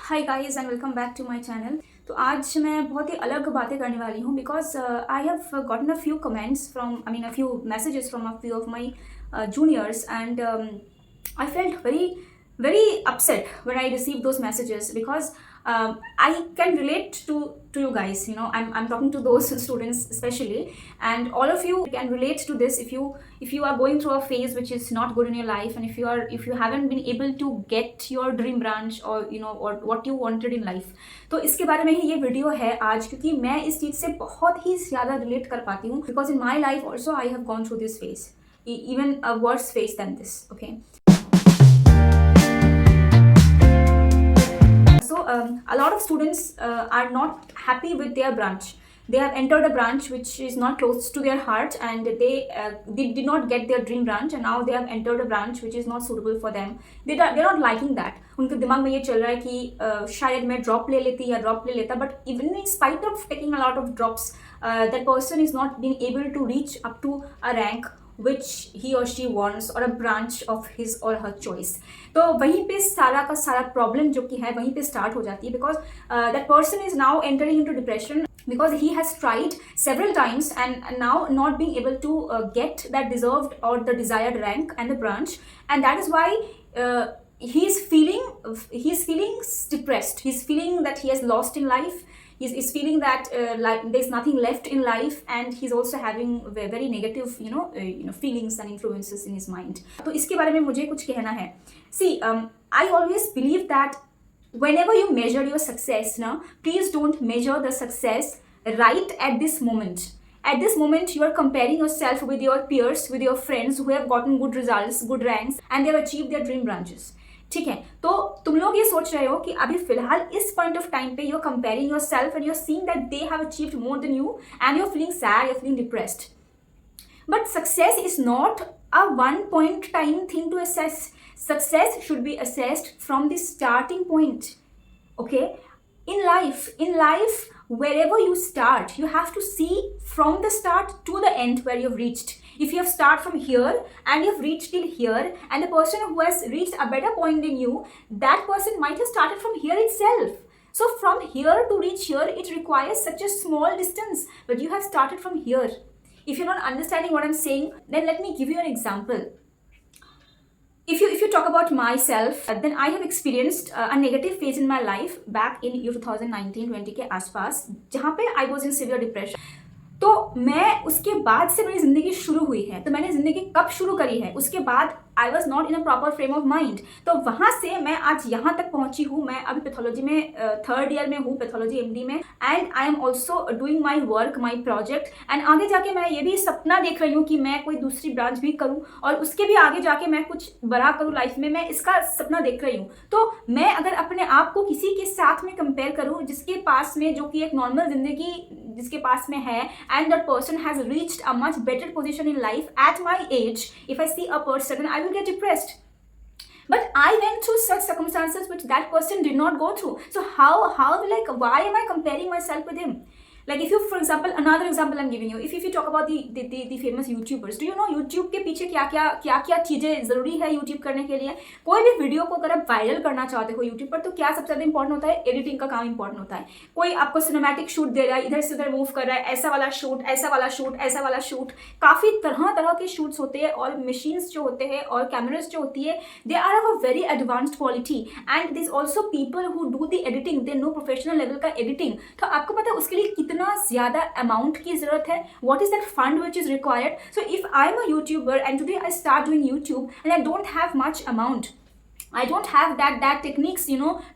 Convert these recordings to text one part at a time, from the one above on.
Hi guys and welcome back to my channel. तो आज मैं बहुत ही अलग बातें करने वाली हूँ because I have gotten a few comments from a few messages from a few of my juniors and I felt very upset when I received those messages because I can relate to you guys. I'm talking to those students especially, and all of you can relate to this if you are going through a phase which is not good in your life, and if you haven't been able to get your dream branch or or what you wanted in life. तो इसके बारे में ही ये video है आज, क्योंकि मैं इस चीज़ से बहुत ही ज़्यादा रिलेट कर पाती हूँ because in my life also I have gone through this phase, even a worse phase than this. Okay. So a lot of students are not happy with their branch. They have entered a branch which is not close to their heart, and they did not get their dream branch, and now they have entered a branch which is not suitable for them. They're not liking that. उनके दिमाग में ये चल रहा है कि शायद मैं ड्रॉप ले लेती या ड्रॉप ले लेता, but even in spite of taking a lot of drops, that person is not being able to reach up to a rank which he or she wants or a branch of his or her choice. तो वहीं पे सारा का सारा problem जो कि है वहीं पे स्टार्ट हो जाती है because that person is now entering into depression because he has tried several times and now not being able to get that deserved or the desired rank and the branch, and that is why he's feeling depressed. He's feeling that he has lost in life. He's feeling that like there's nothing left in life, and he's also having very negative feelings and influences in his mind. तो इसके बारे में मुझे कुछ कहना है. See, I always believe that whenever you measure your success, please don't measure the success right at this moment. At this moment, you are comparing yourself with your peers, with your friends who have gotten good results, good ranks, and they have achieved their dream branches. ठीक है, तो तुम लोग ये सोच रहे हो कि अभी फिलहाल इस पॉइंट ऑफ टाइम पे you're comparing yourself and you're seeing that they have achieved more than you and you're feeling sad, you're feeling depressed. But success is not a one point time thing to assess. Success should be assessed from the starting point. Okay? In life, wherever you start, you have to see from the start to the end where you've reached. If you have started from here and you've reached till here, and the person who has reached a better point than you, that person might have started from here itself. So from here to reach here, it requires such a small distance, but you have started from here. If you're not understanding what I'm saying, then let me give you an example. If you talk about myself, then I have experienced a negative phase in my life back in year 2019-20 के आसपास, जहाँ पे I was in severe depression. तो मैं उसके बाद से मेरी ज़िंदगी शुरू हुई है. तो मैंने ज़िंदगी कब शुरू करी है? उसके बाद I was not in a proper frame of mind. तो वहाँ से मैं आज यहाँ तक पहुँची हूँ. मैं अभी पैथोलॉजी में थर्ड ईयर में हूँ, पैथोलॉजी MD में, and I am also doing my work, my project. And आगे जाके मैं ये भी सपना देख रही हूँ कि मैं कोई दूसरी ब्रांच भी करूँ और उसके भी आगे जाके मैं कुछ बड़ा करूँ लाइफ में. मैं इसका सपना देख रही हूँ. तो मैं अगर अपने आप को किसी के साथ में कंपेयर करूँ जिसके पास में, जो कि एक नॉर्मल जिंदगी जिसके पास में है, and that person has reached a much better position in life at my age, if I see a person, I will get depressed. But I went through such circumstances which that person did not go through. So why am I comparing myself with him? Like if you, for example, another example I'm giving you, if you talk about the famous YouTubers, do you know YouTube के पीछे क्या चीज़ें ज़रूरी है YouTube करने के लिए? कोई भी वीडियो को अगर आप वायरल करना चाहते हो YouTube पर, तो क्या सबसे ज़्यादा इंपॉर्टेंट होता है? एडिटिंग का काम इंपॉर्टेंट होता है. कोई आपको सिनेमैटिक शूट दे रहा है, इधर से उधर मूव कर रहा है, ऐसा वाला शूट, ऐसा वाला शूट, ऐसा वाला शूट, काफ़ी तरह के शूट्स होते हैं, और मशीन्स जो होते हैं और कैमराज जो होती है, they are of a very advanced quality, and this also people who do the editing, they know professional level का एडिटिंग. तो आपको पता है उसके लिए कितना ज़्यादा अमाउंट की जरूरत है. What is that fund which is required? So if I am a YouTuber and today I start doing YouTube and I don't have much amount, I don't have that techniques,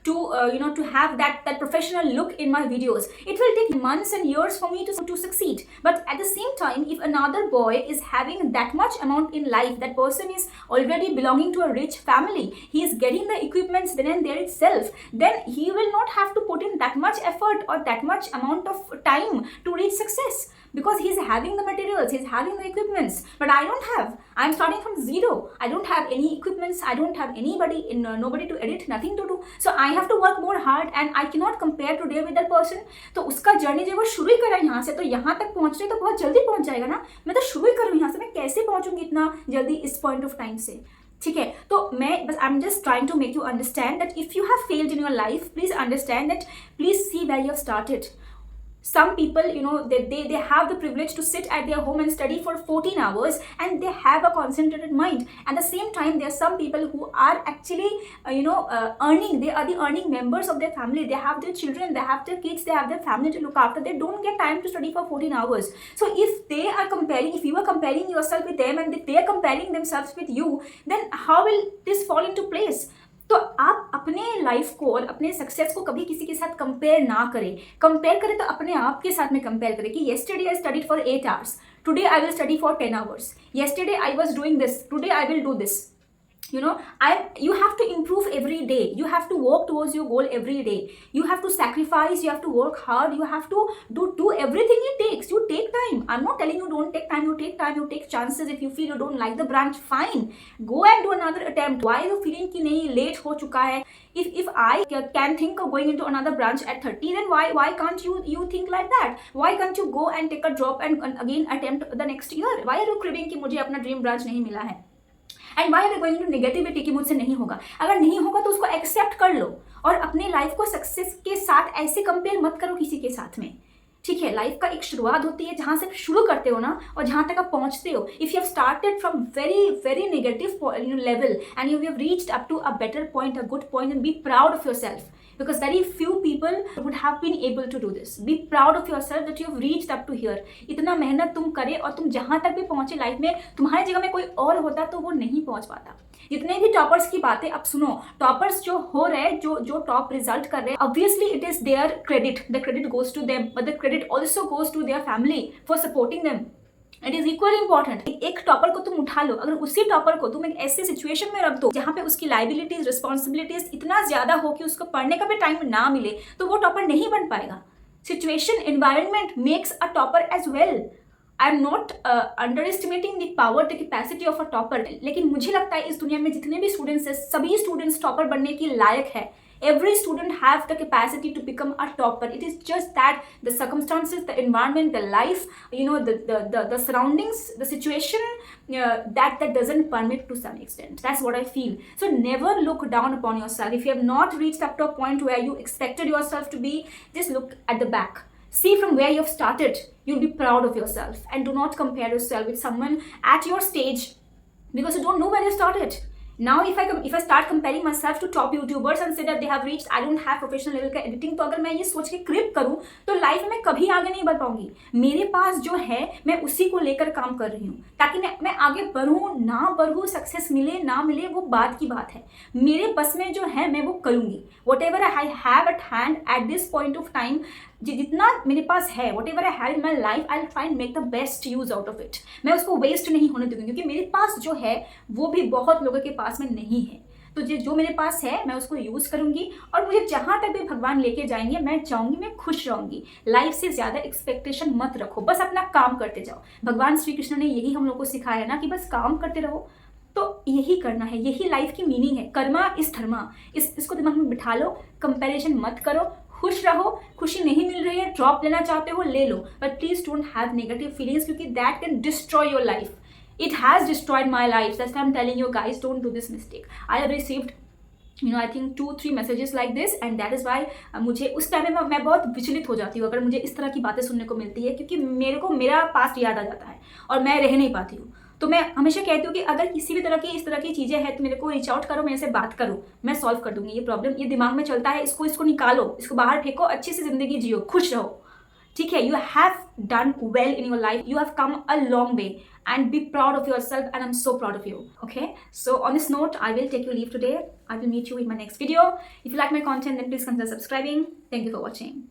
to have that professional look in my videos. It will take months and years for me to succeed. But at the same time, if another boy is having that much amount in life, that person is already belonging to a rich family, he is getting the equipments then and there itself, then he will not have to put in that much effort or that much amount of time to reach success, because he's having the materials, he's having the equipments. But I don't have. I'm starting from zero. I don't have any equipments, I don't have nobody to edit, nothing to do. So I have to work more hard, and I cannot compare today with that person. तो उसका journey जब वो शुरू ही करा यहाँ से, तो यहाँ तक पहुँचने तो बहुत जल्दी पहुँच जाएगा ना. मैं तो शुरू ही करूँ यहाँ से, मैं कैसे पहुँचूंगी इतना जल्दी इस पॉइंट ऑफ टाइम से? ठीक है, तो मैं बस I am just trying to make you understand that if you have failed in your life, please understand that, please see where you have started. Some people, you know, they have the privilege to sit at their home and study for 14 hours and they have a concentrated mind. At the same time, there are some people who are actually earning. They are the earning members of their family. They have their children, they have their kids, they have their family to look after. They don't get time to study for 14 hours. So if they are comparing, if you are comparing yourself with them and if they are comparing themselves with you, then how will this fall into place? तो आप अपने life को और अपने success को कभी किसी के साथ कंपेयर ना करें. कंपेयर करें तो अपने आप के साथ में कंपेयर करें कि yesterday I studied for 8 hours, today I will study for 10 hours, yesterday I was doing this, today I will do this. You have to improve every day. You have to work towards your goal every day. You have to sacrifice, you have to work hard, you have to do everything it takes. You take time. I'm not telling you don't take time. You take time, you take chances. If you feel you don't like the branch, fine, go and do another attempt. Why are you feeling कि नहीं late हो चुका है? If I can think of going into another branch at 30, then why can't you think like that? Why can't you go and take a drop and again attempt the next year? Why are you craving कि मुझे अपना dream branch नहीं मिला है? And why are going to negativity कि मुझसे नहीं होगा. अगर नहीं होगा तो उसको एक्सेप्ट कर लो और अपने लाइफ को सक्सेस के साथ ऐसे कंपेयर मत करो किसी के साथ में. ठीक है, लाइफ का एक शुरुआत होती है जहाँ से आप शुरू करते हो ना और जहाँ तक आप पहुँचते हो. If you have started from very very negative level and you have reached up to a better point, a good point, and be proud of yourself. Because very few people would have been able to do this. Be proud of yourself that you have reached up to here. इतना मेहनत तुम करे और तुम जहाँ तक भी पहुँचे लाइफ में, तुम्हारी जगह में कोई और होता तो वो नहीं पहुँच पाता. जितने भी टॉपर्स की बातें अब सुनो, टॉपर्स जो हो रहे हैं, जो टॉप रिजल्ट कर रहे हैं, obviously it is their credit. The credit goes to them, but the credit also goes to their family for supporting them. It is equally important. एक टॉपर को तुम उठा लो, अगर उसी टॉपर को तुम एक ऐसे सिचुएशन में रख दो जहाँ पे उसकी लाइबिलिटीज, रिस्पॉन्सिबिलिटीज इतना ज्यादा हो कि उसको पढ़ने का भी टाइम ना मिले, तो वो टॉपर नहीं बन पाएगा. Situation, environment makes a topper as well. I am not underestimating the power, the capacity of a topper. लेकिन मुझे लगता है इस दुनिया में जितने भी स्टूडेंट्स हैं, सभी स्टूडेंट्स टॉपर बनने के लायक है. Every student have the capacity to become a topper. It is just that the circumstances, the environment, the life, the surroundings, the situation that doesn't permit to some extent. That's what I feel. So never look down upon yourself. If you have not reached up to a point where you expected yourself to be, just look at the back. See from where you have started. You'll be proud of yourself, and do not compare yourself with someone at your stage because you don't know where you started. Now if I start comparing myself to top YouTubers and say that they have reached, I don't have professional level का editing, तो अगर मैं ये सोच के क्रिप करूँ तो life में कभी आगे नहीं बढ़ पाऊंगी. मेरे पास जो है मैं उसी को लेकर काम कर रही हूँ ताकि मैं आगे बढ़ूँ ना बढ़ूँ, सक्सेस मिले ना मिले वो बात की बात है. मेरे बस में जो है मैं वो करूँगी. Whatever I have at hand at this point of time, जितना मेरे पास है, whatever I have in my life, I'll try and make the best use out of it. मैं उसको वेस्ट नहीं होने दूंगी क्योंकि मेरे पास जो है वो भी बहुत लोगों के पास में नहीं है. तो जो मेरे पास है मैं उसको यूज़ करूँगी और मुझे जहाँ तक भी भगवान लेके जाएंगे मैं चाहूँगी, मैं खुश रहूँगी. लाइफ से ज़्यादा एक्सपेक्टेशन मत रखो, बस अपना काम करते जाओ. भगवान श्री कृष्ण ने यही हम लोग को सिखाया है ना कि बस काम करते रहो. तो यही करना है, यही लाइफ की मीनिंग है. कर्मा इस धर्मा, इसको दिमाग में बिठा लो. कंपैरिजन मत करो, खुश रहो. खुशी नहीं मिल रही है, ड्रॉप लेना चाहते हो ले लो, but please don't have negative feelings क्योंकि that can destroy your life. It has destroyed my life. That's why I'm telling you guys, don't do this mistake. I have received I think 2-3 messages like this and that is why मुझे उस time में मैं बहुत विचलित हो जाती हूँ अगर मुझे इस तरह की बातें सुनने को मिलती है क्योंकि मेरे को मेरा पास्ट याद आ जाता है और मैं रह नहीं पाती हूँ. तो मैं हमेशा कहती हूँ कि अगर किसी भी तरह की इस तरह की चीज़ें हैं तो मेरे को रीच आउट करो, मेरे से बात करो, मैं सॉल्व कर दूंगी. ये प्रॉब्लम ये दिमाग में चलता है, इसको निकालो, इसको बाहर फेंको, अच्छी से ज़िंदगी जियो, खुश रहो. ठीक है, you have done well in your life, you have come a long way and be proud of yourself and I'm so proud of you. Okay, so on this note I will take you leave today. I will meet you in my next video. If you like my content then please consider subscribing. Thank you for watching.